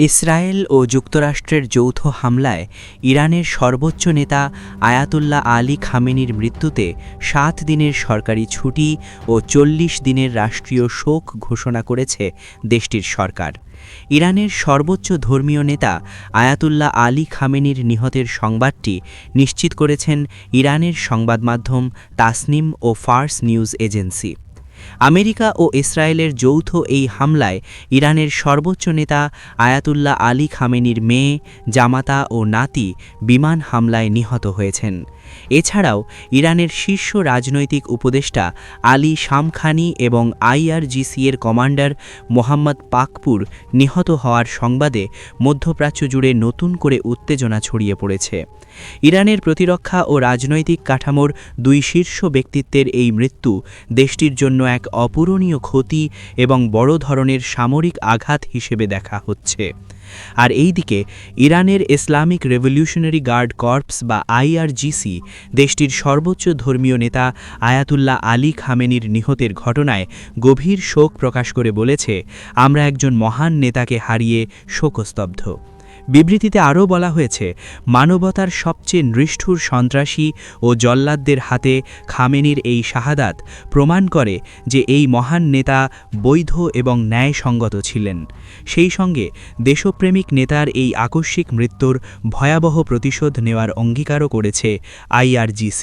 Israel ও যুক্তরাষ্ট্রের যৌথ হামলায় ইরানের সর্বোচ্চ নেতা আয়াতুল্লাহ আলী খামেনির মৃত্যুতে ৭ দিনের সরকারি ছুটি ও ৪০ দিনের রাষ্ট্রীয় শোক ঘোষণা করেছে দেশটির সরকার। ইরানের সর্বোচ্চ ধর্মীয় নেতা আয়াতুল্লাহ আলী খামেনির নিহতের সংবাদটি নিশ্চিত করেছেন ইরানের সংবাদমাধ্যম তাসনিম ও ফার্স নিউজ এজেন্সি। আমেরিকা ও ইসরায়েলের যৌথ এই হামলায় ইরানের সর্বোচ্চ নেতা আয়াতুল্লাহ আলী খামেনির মেয়ে, জামাতা ও নাতি বিমান হামলায় নিহত হয়েছেন। এছাড়াও ইরানের শীর্ষ রাজনৈতিক উপদেষ্টা আলী শামখানি এবং IRGC-এর কমান্ডার মোহাম্মদ পাকপুর নিহত হওয়ার সংবাদে মধ্যপ্রাচ্য জুড়ে নতুন করে উত্তেজনা ছড়িয়ে পড়েছে। ইরানের প্রতিরক্ষা ও রাজনৈতিক কাঠামোর দুই শীর্ষ ব্যক্তিত্বের এই মৃত্যু দেশটির জন্য এক অপূরণীয় ক্ষতি এবং বড় ধরনের সামরিক আঘাত হিসেবে দেখা হচ্ছে। আর এইদিকে ইরানের ইসলামিক রেভলিউশনারি গার্ড কর্পস বা IRGC দেশটির সর্বোচ্চ ধর্মীয় নেতা আয়াতুল্লাহ আলী খামেনির নিহতের ঘটনায় গভীর শোক প্রকাশ করে বলেছে, আমরা একজন মহান নেতাকে হারিয়ে শোকস্তব্ধ। বিবৃতিতে আরও বলা হয়েছে, মানবতার সবচেয়ে নিষ্ঠুর সন্ত্রাসী ও জল্লাদদের হাতে খামেনির এই শাহাদাত প্রমাণ করে যে এই মহান নেতা বৈধ এবং ন্যায়সঙ্গত ছিলেন। সেই সঙ্গে দেশপ্রেমিক নেতার এই আকস্মিক মৃত্যুর ভয়াবহ প্রতিশোধ নেওয়ার অঙ্গীকারও করেছে IRGC।